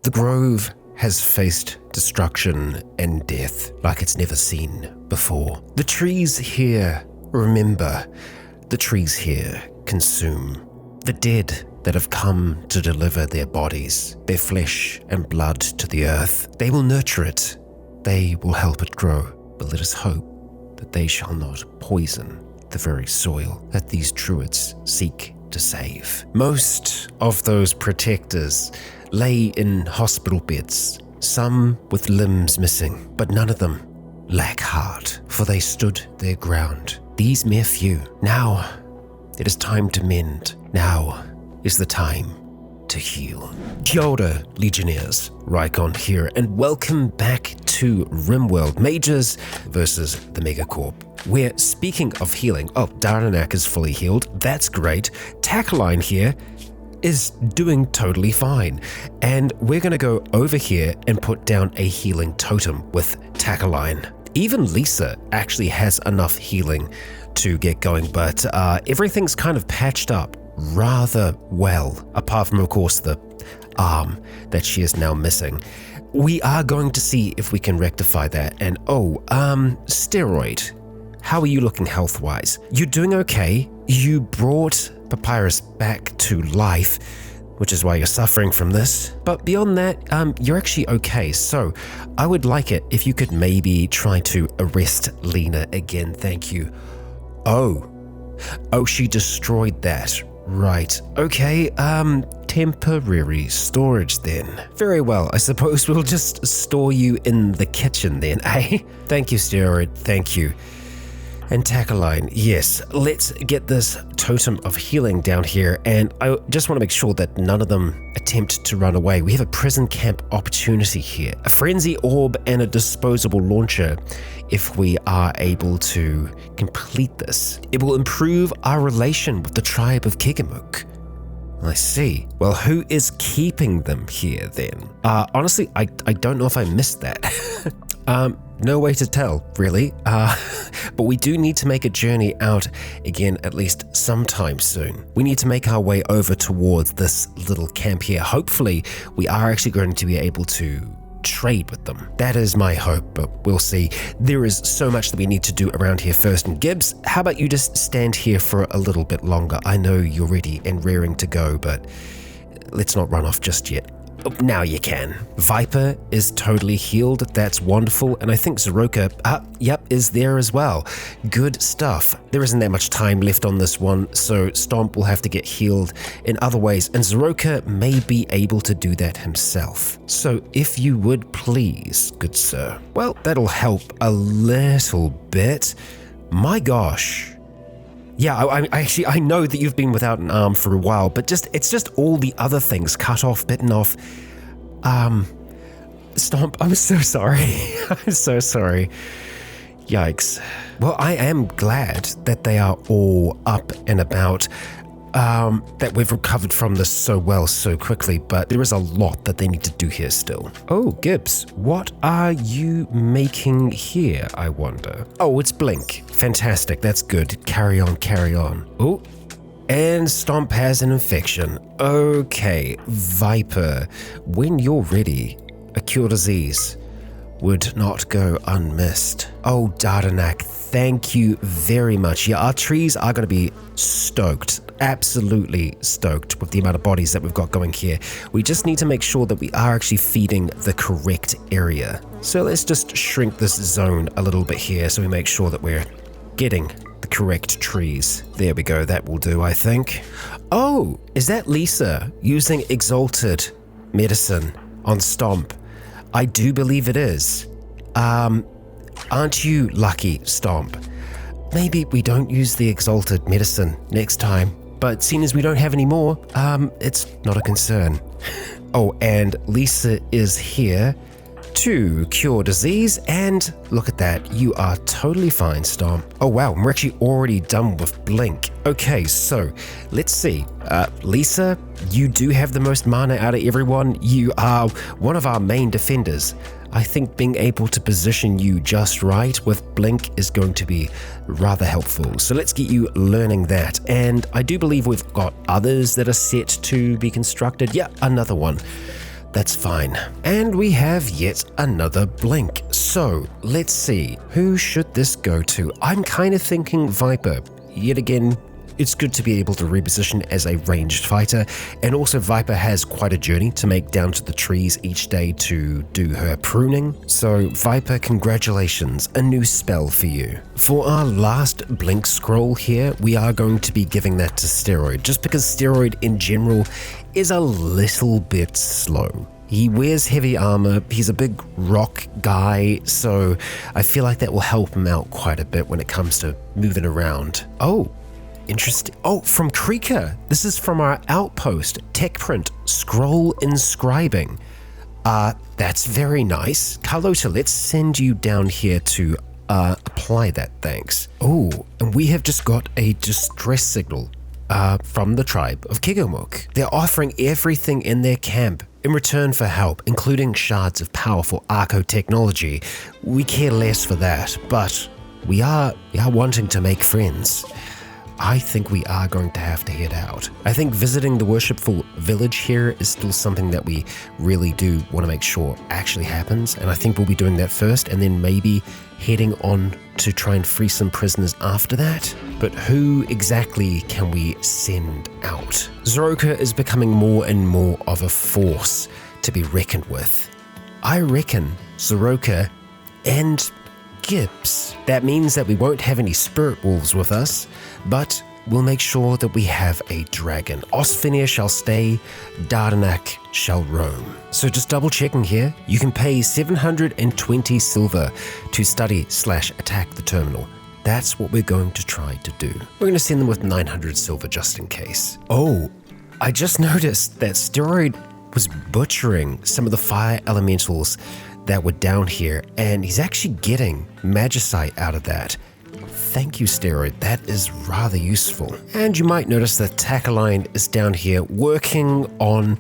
The grove has faced destruction and death like it's never seen before. The trees here remember. The trees here consume. The dead that have come to deliver their bodies, their flesh and blood to the earth. They will nurture it. They will help it grow. But let us hope that they shall not poison the very soil that these druids seek to save. Most of those protectors lay in hospital beds, some with limbs missing, but none of them lack heart, for they stood their ground. These mere few. Now it is time to mend. Now is the time to heal. Kia ora, Legionnaires. Rycon here, and welcome back to RimWorld Mages versus the Megacorp. We're speaking of healing. Oh, Dardanak is fully healed. That's great. Tackline here is doing totally fine. And we're going to go over here and put down a healing totem with Tackline. Even Lisa actually has enough healing to get going, but everything's kind of patched up rather well, apart from, of course, the arm that she is now missing. We are going to see if we can rectify that. And Steroid, how are you looking health-wise? You're doing okay. You brought Papyrus back to life, which is why you're suffering from this. But beyond that, you're actually okay. So I would like it if you could maybe try to arrest Lena again. Thank you. Oh, she destroyed that. Right. Okay, temporary storage then. Very well, I suppose we'll just store you in the kitchen then, eh? Thank you, Steroid, thank you. And Tackline, yes, let's get this totem of healing down here, and I just want to make sure that none of them attempt to run away. We have a prison camp opportunity here, a frenzy orb and a disposable launcher. If we are able to complete this, it will improve our relation with the tribe of Kigamuk. I see. Well, who is keeping them here then? Honestly, I don't know if I missed that. No way to tell, really. But we do need to make a journey out again at least sometime soon. We need to make our way over towards this little camp here. Hopefully, we are actually going to be able to trade with them. That is my hope, but we'll see. There is so much that we need to do around here first. And Gibbs, how about you just stand here for a little bit longer? I know you're ready and raring to go, but let's not run off just yet. Oh, now you can. Viper is totally healed. That's wonderful. And I think Zeroka, is there as well. Good stuff. There isn't that much time left on this one, so Stomp will have to get healed in other ways, and Zeroka may be able to do that himself. So if you would please, good sir. Well, that'll help a little bit. My gosh. Yeah, I know that you've been without an arm for a while, but it's just all the other things, cut off, bitten off. Stomp, I'm so sorry. I'm so sorry. Yikes. Well, I am glad that they are all up and about, that we've recovered from this so well so quickly, but there is a lot that they need to do here still. Oh, Gibbs, what are you making here, I wonder? Oh, it's Blink. Fantastic, that's good. Carry on, carry on. Oh, and Stomp has an infection. Okay, Viper, when you're ready, a cure disease would not go unmissed. Oh, Dardanak, thank you very much. Yeah, our trees are going to be stoked, absolutely stoked with the amount of bodies that we've got going here. We just need to make sure that we are actually feeding the correct area. So let's just shrink this zone a little bit here so we make sure that we're getting the correct trees. There we go, that will do, I think. Oh, is that Lisa using Exalted Medicine on Stomp? I do believe it is. Aren't you lucky, Stomp? Maybe we don't use the Exalted Medicine next time, but seeing as we don't have any more, it's not a concern. Oh, and Lisa is here to cure disease, and look at that, you are totally fine, Stomp. Oh wow, we're actually already done with Blink. Okay, so let's see. Lisa, you do have the most mana out of everyone. You are one of our main defenders. I think being able to position you just right with Blink is going to be rather helpful. So let's get you learning that. And I do believe we've got others that are set to be constructed. Yeah, another one. That's fine. And we have yet another blink. So let's see, who should this go to? I'm kind of thinking Viper. Yet again, it's good to be able to reposition as a ranged fighter, and also Viper has quite a journey to make down to the trees each day to do her pruning. So Viper, congratulations, a new spell for you. For our last blink scroll here, we are going to be giving that to Steroid, just because Steroid in general is a little bit slow. He wears heavy armor, he's a big rock guy, so I feel like that will help him out quite a bit when it comes to moving around. Oh, interesting. Oh, from Krika. This is from our outpost. Tech print, scroll inscribing. That's very nice. Carlota, let's send you down here to apply that, thanks. Oh, and we have just got a distress signal from the tribe of Kigomuk. They're offering everything in their camp in return for help, including shards of powerful Arco technology. We care less for that, but we are wanting to make friends. I think we are going to have to head out. I think visiting the worshipful village here is still something that we really do want to make sure actually happens, and I think we'll be doing that first, and then maybe heading on to try and free some prisoners after that. But who exactly can we send out? Zoroka is becoming more and more of a force to be reckoned with. I reckon Zoroka and Gibbs. That means that we won't have any spirit wolves with us, but we'll make sure that we have a dragon. Osfinir shall stay, Dardanak shall roam. So just double checking here, you can pay 720 silver to study/attack the terminal. That's what we're going to try to do. We're going to send them with 900 silver just in case. Oh, I just noticed that Steroid was butchering some of the fire elementals that were down here, and he's actually getting magicite out of that. Thank you, Steroid. That is rather useful. And you might notice that Tacaline is down here working on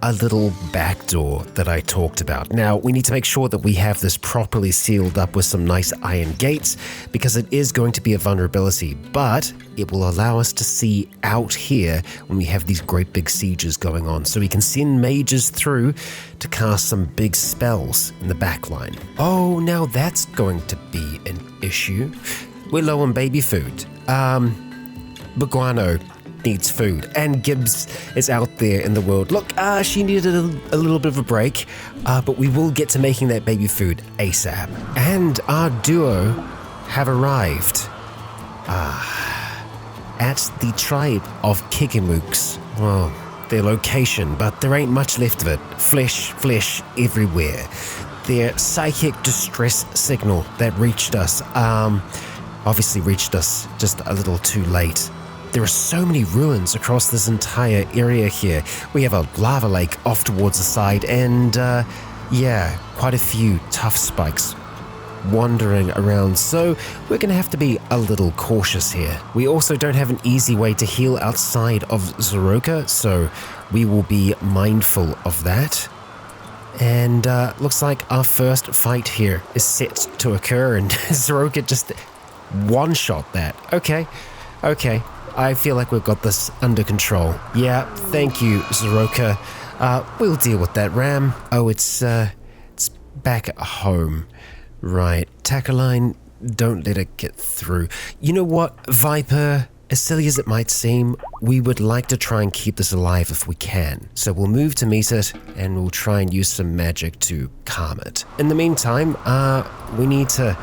a little back door that I talked about. Now, we need to make sure that we have this properly sealed up with some nice iron gates, because it is going to be a vulnerability, but it will allow us to see out here when we have these great big sieges going on, so we can send mages through to cast some big spells in the back line. Oh, now that's going to be an issue. We're low on baby food. Baguano needs food, and Gibbs is out there in the world. Look, she needed a little bit of a break, but we will get to making that baby food ASAP. And our duo have arrived at the tribe of Kikimuks. Well, their location, but there ain't much left of it. Flesh everywhere. Their psychic distress signal that reached us, obviously reached us just a little too late. There are so many ruins across this entire area here. We have a lava lake off towards the side, and yeah, quite a few tough spikes wandering around, so we're going to have to be a little cautious here. We also don't have an easy way to heal outside of Zoroka, so we will be mindful of that. And looks like our first fight here is set to occur, and Zoroka just one-shot that. Okay. I feel like we've got this under control. Yeah, thank you, Zoroka. We'll deal with that, Ram. Oh, it's back at home. Right. Tacaline, don't let it get through. You know what, Viper? As silly as it might seem, we would like to try and keep this alive if we can. So we'll move to meet it, and we'll try and use some magic to calm it. In the meantime, we need to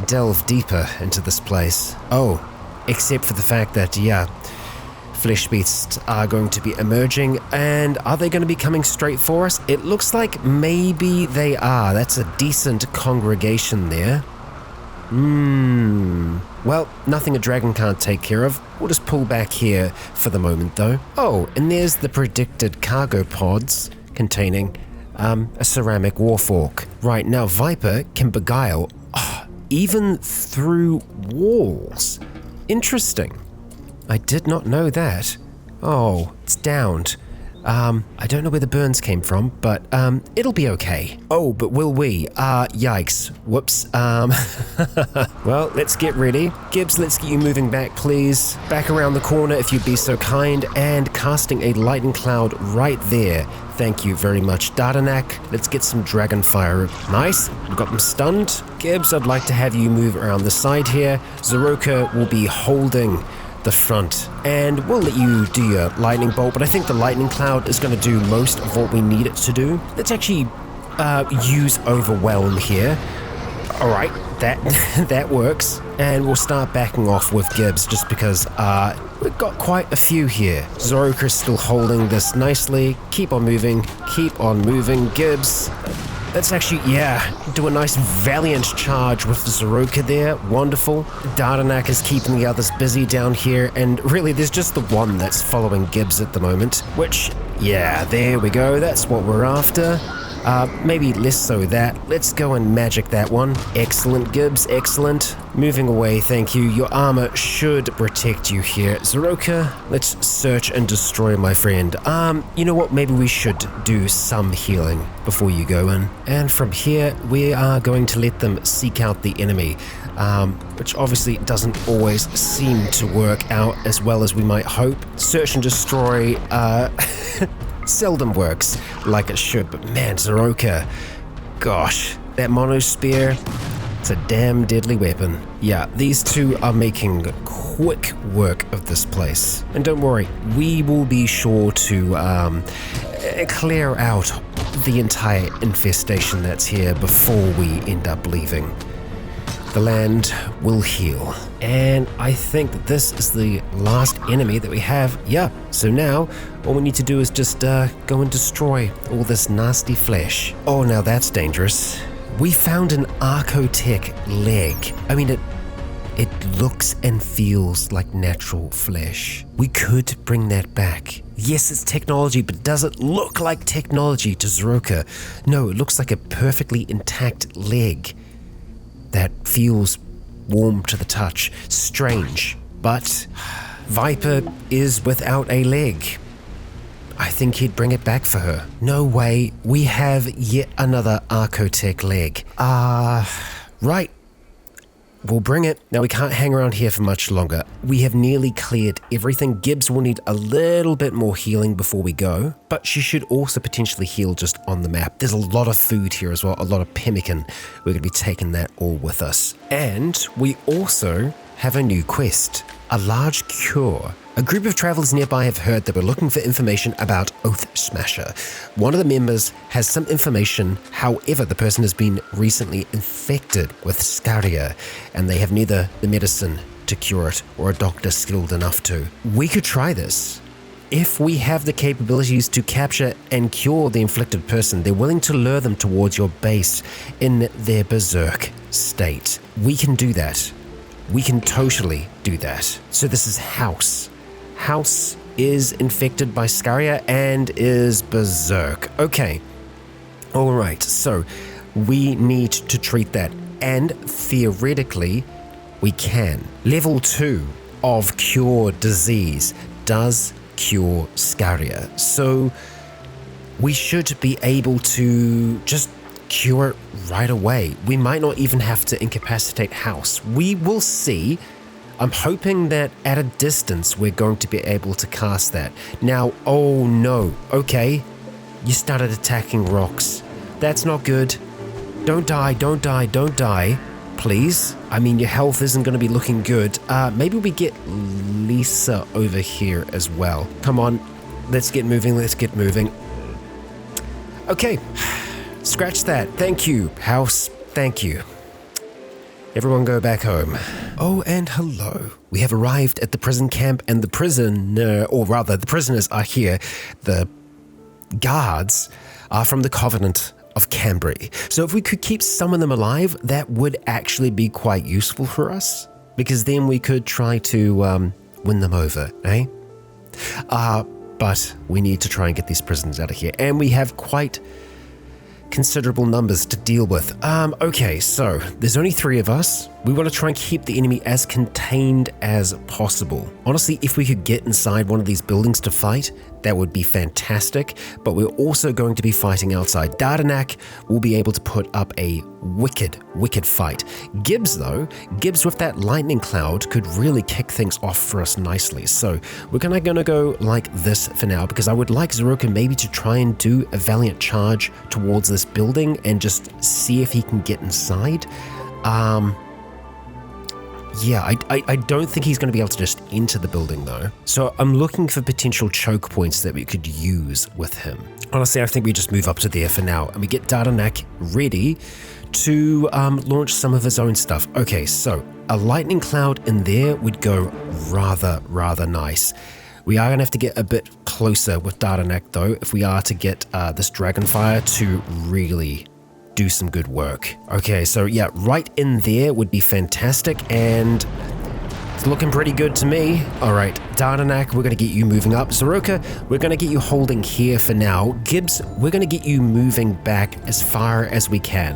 delve deeper into this place. Oh, except for the fact that, yeah, flesh beasts are going to be emerging, and are they going to be coming straight for us? It looks like maybe they are. That's a decent congregation there. Well, nothing a dragon can't take care of. We'll just pull back here for the moment, though. Oh, and there's the predicted cargo pods containing a ceramic warfork. Right, now Viper can beguile even through walls. Interesting. I did not know that. Oh, it's downed. I don't know where the burns came from, but it'll be okay. Oh, but will we? Yikes. Whoops. Well, let's get ready. Gibbs, let's get you moving back, please. Back around the corner, if you'd be so kind, and casting a lightning cloud right there. Thank you very much, Dardanak. Let's get some dragon fire. Nice. We've got them stunned. Gibbs, I'd like to have you move around the side here. Zoroka will be holding the front, and we'll let you do your lightning bolt, but I think the lightning cloud is going to do most of what we need it to do. Let's actually use overwhelm here. All right, that works, and we'll start backing off with Gibbs just because we've got quite a few here. Zoroka's still holding this nicely. Keep on moving, Gibbs. Let's actually, do a nice valiant charge with the Zoroka there. Wonderful. Dardanak is keeping the others busy down here, and really there's just the one that's following Gibbs at the moment, which, there we go. That's what we're after. Maybe less so that. Let's go and magic that one. Excellent, Gibbs, excellent. Moving away, thank you. Your armor should protect you here. Zoroka, let's search and destroy, my friend. You know what? Maybe we should do some healing before you go in. And from here, we are going to let them seek out the enemy, which obviously doesn't always seem to work out as well as we might hope. Search and destroy, seldom works like it should, but man, Zoroka, gosh, that mono spear, it's a damn deadly weapon. Yeah, these two are making quick work of this place. And don't worry, we will be sure to clear out the entire infestation that's here before we end up leaving. The land will heal. And I think that this is the last enemy that we have. Yeah, so now all we need to do is just go and destroy all this nasty flesh. Oh, now that's dangerous. We found an Archotech leg. I mean, it looks and feels like natural flesh. We could bring that back. Yes, it's technology, but does it look like technology to Zoroka? No, it looks like a perfectly intact leg that feels warm to the touch. Strange, but Viper is without a leg. I think he'd bring it back for her. No way, we have yet another Archotech leg. Right. We'll bring it. Now we can't hang around here for much longer. We have nearly cleared everything. Gibbs will need a little bit more healing before we go, but she should also potentially heal just on the map. There's a lot of food here as well, a lot of pemmican. We're going to be taking that all with us. And we also have a new quest, a large cure. A group of travelers nearby have heard that we're looking for information about Oath Smasher. One of the members has some information, however, the person has been recently infected with Scaria, and they have neither the medicine to cure it or a doctor skilled enough to. We could try this. If we have the capabilities to capture and cure the inflicted person, they're willing to lure them towards your base in their berserk state. We can do that. We can totally do that. So this is House. House is infected by Scaria and is berserk. Okay. All right. So we need to treat that. And theoretically, we can. Level 2 of Cure Disease does cure Scaria. So we should be able to just cure it right away. We might not even have to incapacitate House. We will see. I'm hoping that at a distance we're going to be able to cast that. Now, oh no, okay, you started attacking rocks. That's not good. Don't die, don't die, don't die, please. I mean, your health isn't going to be looking good. Maybe we get Lisa over here as well. Come on, let's get moving, let's get moving. Okay, scratch that. Thank you, House, thank you. Everyone go back home. Oh, and hello. We have arrived at the prison camp, and the prisoner, or rather, the prisoners are here. The guards are from the Covenant of Cambrai. So if we could keep some of them alive, that would actually be quite useful for us, because then we could try to win them over, eh? But we need to try and get these prisoners out of here, and we have quite considerable numbers to deal with. Okay, so there's only 3 of us. We want to try and keep the enemy as contained as possible. Honestly, if we could get inside one of these buildings to fight, that would be fantastic, but we're also going to be fighting outside. Dardanak will be able to put up a wicked fight. Gibbs though, Gibbs with that lightning cloud could really kick things off for us nicely. So we're gonna go like this for now, because I would like Zoroka maybe to try and do a valiant charge towards this building and just see if he can get inside. Yeah, I don't think he's going to be able to just enter the building though. So I'm looking for potential choke points that we could use with him. Honestly, I think we just move up to there for now and we get Dardanak ready to launch some of his own stuff. Okay, so a lightning cloud in there would go rather nice. We are going to have to get a bit closer with Dardanak though, if we are to get this Dragonfire to really do some good work. Okay, so yeah, right in there would be fantastic, and it's looking pretty good to me. All right, Dardanak, we're going to get you moving up. Zoroka, we're going to get you holding here for now. Gibbs, we're going to get you moving back as far as we can.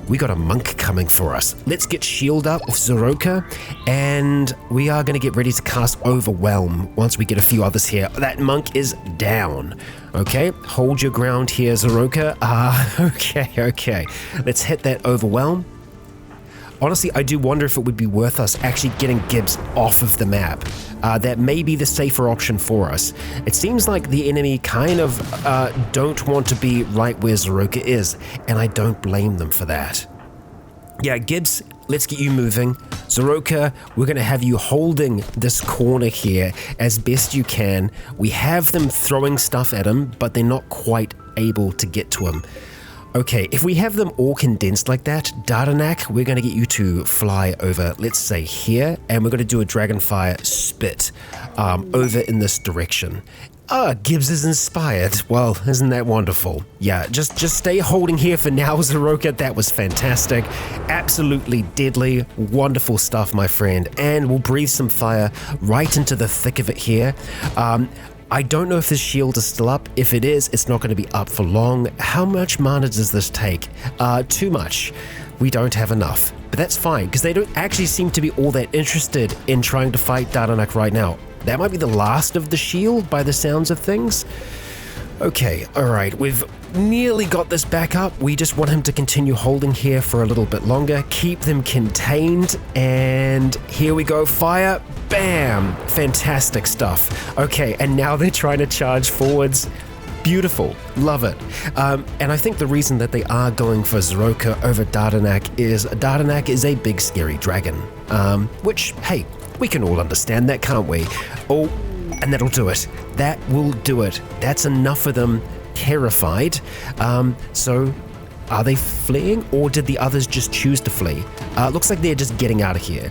We got a monk coming for us. Let's get shield up with Zoroka, and we are going to get ready to cast Overwhelm once we get a few others here. That monk is down. Okay, hold your ground here, Zoroka. Okay. Let's hit that Overwhelm. Honestly, I do wonder if it would be worth us actually getting Gibbs off of the map. That may be the safer option for us. It seems like the enemy kind of don't want to be right where Zoroka is, and I don't blame them for that. Yeah, Gibbs, let's get you moving. Zoroka, we're going to have you holding this corner here as best you can. We have them throwing stuff at him, but they're not quite able to get to him. Okay, if we have them all condensed like that, Dardanak, we're going to get you to fly over, let's say here, and we're going to do a Dragonfire spit over in this direction. Gibbs is inspired. Well, isn't that wonderful? Yeah, just stay holding here for now, Zoroka. That was fantastic. Absolutely deadly. Wonderful stuff, my friend. And we'll breathe some fire right into the thick of it here. I don't know if this shield is still up. If it is, it's not going to be up for long. How much mana does this take? Too much. We don't have enough. But that's fine, because they don't actually seem to be all that interested in trying to fight Dardanak right now. That might be the last of the shield by the sounds of things. Okay, alright, we've nearly got this back up. We just want him to continue holding here for a little bit longer, keep them contained, and here we go, fire, bam, fantastic stuff. Okay, and now they're trying to charge forwards. Beautiful, love it. And I think the reason that they are going for Zoroka over Dardanak is a big scary dragon, which, hey, we can all understand that, can't we? Oh, and that'll do it. That will do it. That's enough of them terrified. So are they fleeing, or did the others just choose to flee? Looks like they're just getting out of here.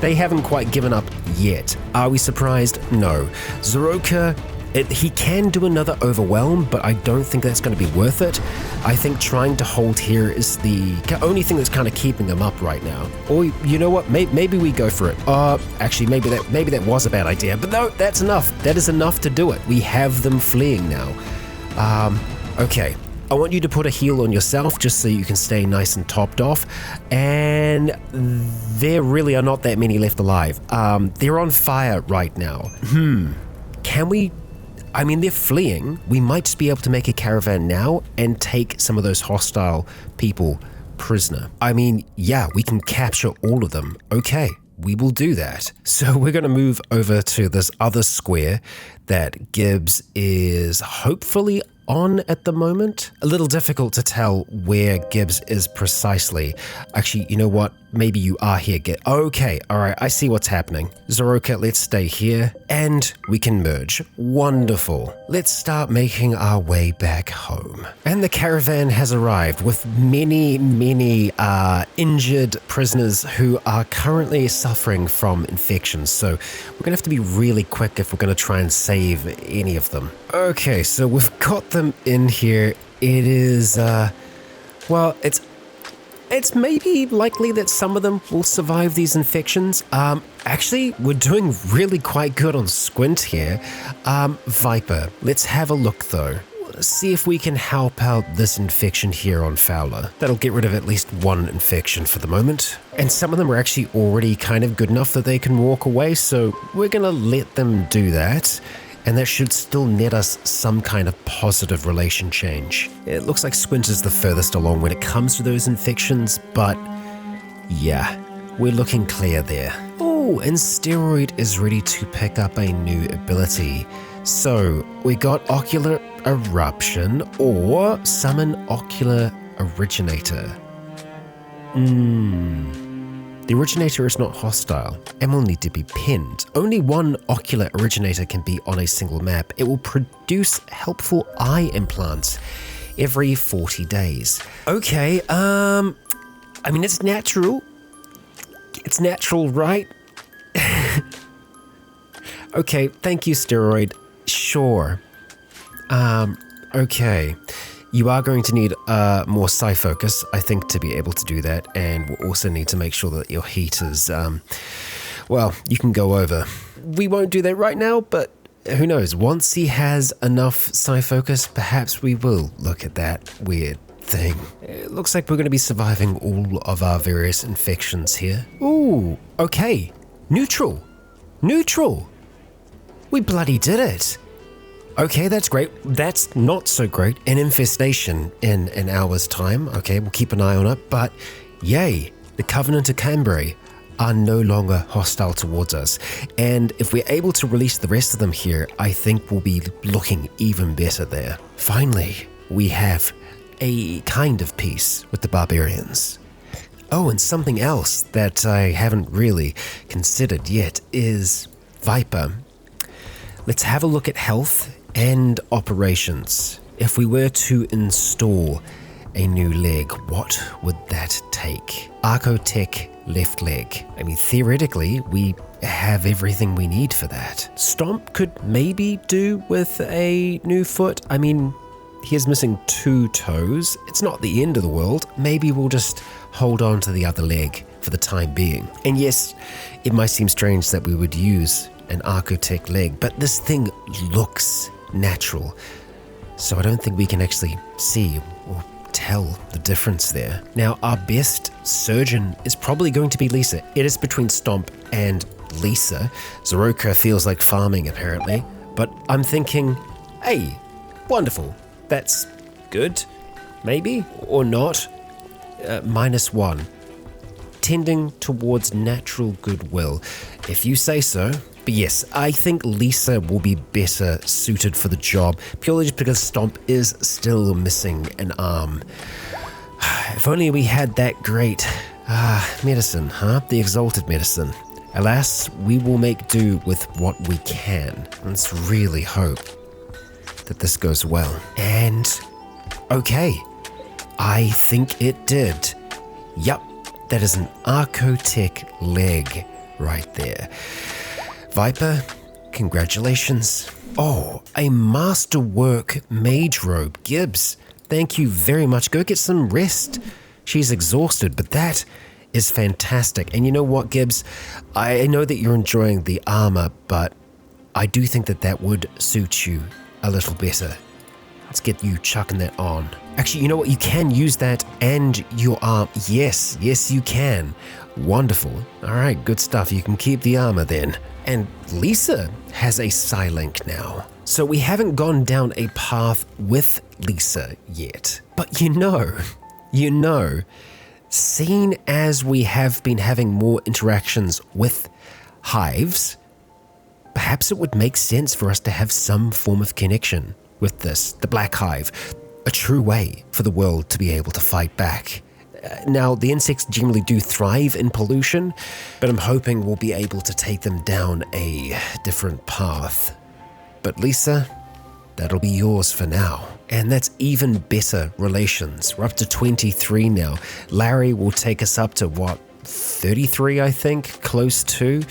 They haven't quite given up yet. Are we surprised? No. Zoroka, he can do another Overwhelm, but I don't think that's going to be worth it. I think trying to hold here is the only thing that's kind of keeping them up right now. Or you know what? Maybe we go for it. Actually, maybe that was a bad idea. But no, that's enough. That is enough to do it. We have them fleeing now. Okay. I want you to put a heal on yourself just so you can stay nice and topped off. And there really are not that many left alive. They're on fire right now. Can we? I mean, they're fleeing. We might just be able to make a caravan now and take some of those hostile people prisoner. I mean, yeah, we can capture all of them. Okay, we will do that. So we're going to move over to this other square that Gibbs is hopefully on at the moment. A little difficult to tell where Gibbs is precisely. Actually, you know what? Maybe you are here. Okay, alright, I see what's happening. Zoroka, let's stay here, and we can merge. Wonderful. Let's start making our way back home. And the caravan has arrived with many injured prisoners who are currently suffering from infections, so we're gonna have to be really quick if we're gonna try and save any of them. Okay, so we've got them in here. It is, well, it's maybe likely that some of them will survive these infections. Actually, we're doing really quite good on Squint here. Viper, let's have a look though. see if we can help out this infection here on Fowler. That'll get rid of at least one infection for the moment. And some of them are actually already kind of good enough that they can walk away, so we're gonna let them do that. And that should still net us some kind of positive relation change. It looks like Squint is the furthest along when it comes to those infections, but yeah, we're looking clear there. Oh, and Steroid is ready to pick up a new ability. So we got Ocular Eruption or Summon Ocular Originator. The Originator is not hostile and will need to be pinned. Only one Ocular Originator can be on a single map. It will produce helpful eye implants every 40 days. Okay, I mean, it's natural. It's natural, right? Okay, thank you, Steroid. Sure. Okay. You are going to need more psi focus, I think, to be able to do that, and we'll also need to make sure that your heat is, well, you can go over. We won't do that right now, but who knows? Once he has enough psi focus, perhaps we will look at that weird thing. It looks like we're going to be surviving all of our various infections here. Ooh, okay. Neutral. Neutral. We bloody did it. Okay, that's great. That's not so great. An infestation in an hour's time. Okay, we'll keep an eye on it. But yay, the Covenant of Cambrai are no longer hostile towards us. And if we're able to release the rest of them here, I think we'll be looking even better there. Finally, we have a kind of peace with the barbarians. Oh, and something else that I haven't really considered yet is Viper. Let's have a look at health and operations. If we were to install a new leg, what would that take? Arcotech left leg. I mean, theoretically, we have everything we need for that. Stomp could maybe do with a new foot. I mean, he is missing 2 toes. It's not the end of the world. Maybe we'll just hold on to the other leg for the time being. And yes, it might seem strange that we would use an Arcotech leg, but this thing looks natural. So I don't think we can actually see or tell the difference there. Now, our best surgeon is probably going to be Lisa. It is between Stomp and Lisa. Zoroka feels like farming, apparently. But I'm thinking, hey, wonderful. That's good, maybe, or not. -1. Tending towards natural goodwill, if you say so. But yes, I think Lisa will be better suited for the job, purely just because Stomp is still missing an arm. If only we had that great medicine, huh? The exalted medicine. Alas, we will make do with what we can. Let's really hope that this goes well. And, okay, I think it did. Yup, that is an Arcotech leg right there. Viper, congratulations. Oh, a masterwork mage robe. Gibbs, thank you very much. Go get some rest. She's exhausted, but that is fantastic. And you know what, Gibbs? I know that you're enjoying the armor, but I do think that that would suit you a little better. Let's get you chucking that on. Actually, you know what? You can use that and your arm. Yes, you can. Wonderful. All right, good stuff. You can keep the armor then. And Lisa has a Psi-Link now. So we haven't gone down a path with Lisa yet. But you know, seeing as we have been having more interactions with hives, perhaps it would make sense for us to have some form of connection with this, the Black Hive, a true way for the world to be able to fight back. Now, the insects generally do thrive in pollution, but I'm hoping we'll be able to take them down a different path. But Lisa, that'll be yours for now. And that's even better relations. We're up to 23 now. Larry will take us up to, 33, I think? Close to?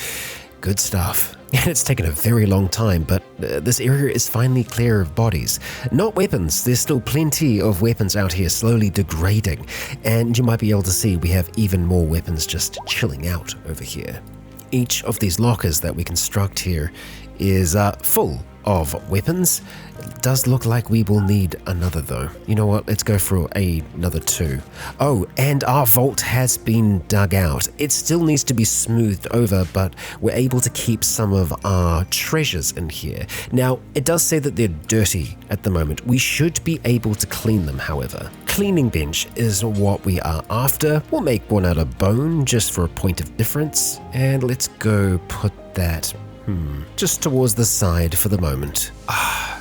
Good stuff. And it's taken a very long time, but this area is finally clear of bodies. Not weapons, there's still plenty of weapons out here slowly degrading. And you might be able to see we have even more weapons just chilling out over here. Each of these lockers that we construct here is full of weapons. It does look like we will need another though. You know what, let's go for another 2. Oh, and our vault has been dug out. It still needs to be smoothed over, but we're able to keep some of our treasures in here. Now, it does say that they're dirty at the moment. We should be able to clean them, however. Cleaning bench is what we are after. We'll make one out of bone just for a point of difference, and let's go put that just towards the side for the moment.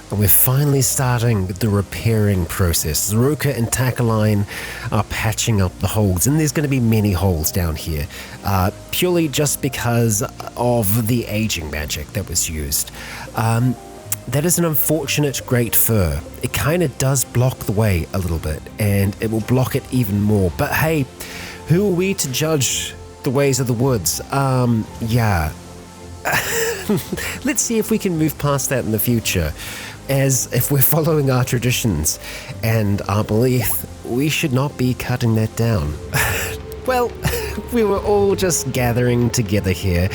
And we're finally starting the repairing process. Roka and Takaline are patching up the holes, and there's going to be many holes down here, purely just because of the aging magic that was used. That is an unfortunate great fur. It kind of does block the way a little bit, and it will block it even more. But hey, who are we to judge the ways of the woods? Yeah. Let's see if we can move past that in the future. As if we're following our traditions and our belief, we should not be cutting that down. Well, we were all just gathering together here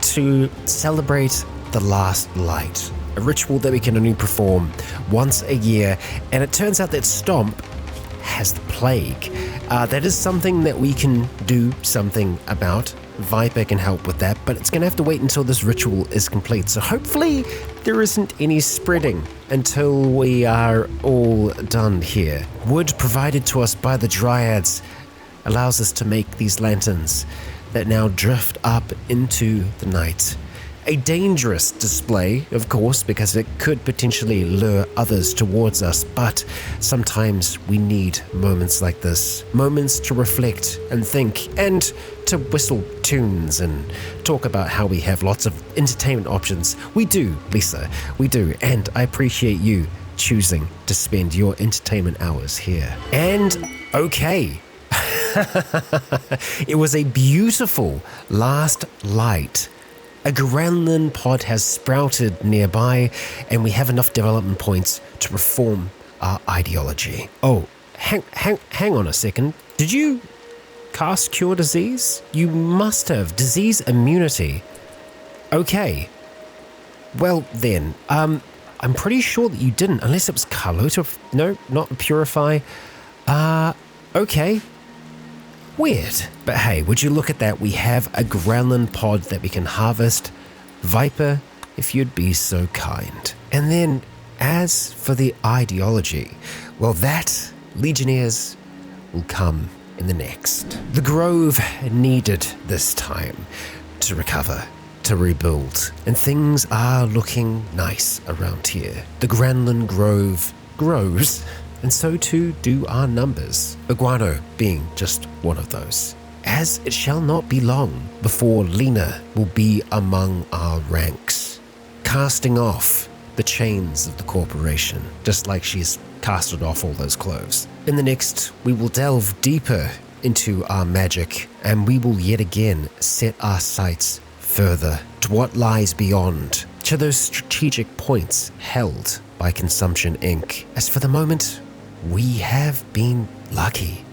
to celebrate the last light, a ritual that we can only perform once a year, and it turns out that Stomp has the plague. That is something that we can do something about. Viper can help with that, but it's going to have to wait until this ritual is complete. So hopefully there isn't any spreading until we are all done here. Wood provided to us by the Dryads allows us to make these lanterns that now drift up into the night. A dangerous display, of course, because it could potentially lure others towards us, but sometimes we need moments like this, moments to reflect and think, and to whistle tunes and talk about how we have lots of entertainment options. We do, Lisa, we do, and I appreciate you choosing to spend your entertainment hours here. And okay, it was a beautiful last light. A gremlin pod has sprouted nearby, and we have enough development points to reform our ideology. Oh, hang on a second. Did you cast Cure Disease? You must have. Disease immunity. Okay. Well then, I'm pretty sure that you didn't, unless it was Carlota. No, not Purify. Okay. Weird. But hey, would you look at that? We have a gremlin pod that we can harvest. Viper, if you'd be so kind. And then, as for the ideology, well, that, Legionnaires, will come in the next. The Grove needed this time to recover, to rebuild, and things are looking nice around here. The Gremlin Grove grows, and so too do our numbers, Iguano being just one of those. As it shall not be long before Lena will be among our ranks, casting off the chains of the corporation, just like she's casted off all those clothes. In the next, we will delve deeper into our magic, and we will yet again set our sights further to what lies beyond, to those strategic points held by Consumption Inc. As for the moment, we have been lucky.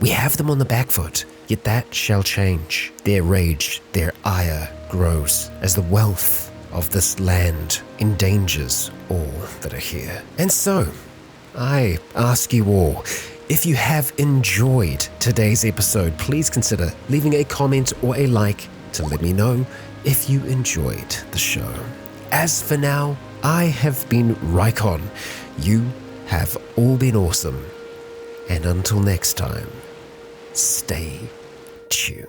We have them on the back foot, yet that shall change. Their rage, their ire grows as the wealth of this land endangers all that are here. And so, I ask you all, if you have enjoyed today's episode, please consider leaving a comment or a like to let me know if you enjoyed the show. As for now, I have been Rycon. You have all been awesome. And until next time, stay tuned.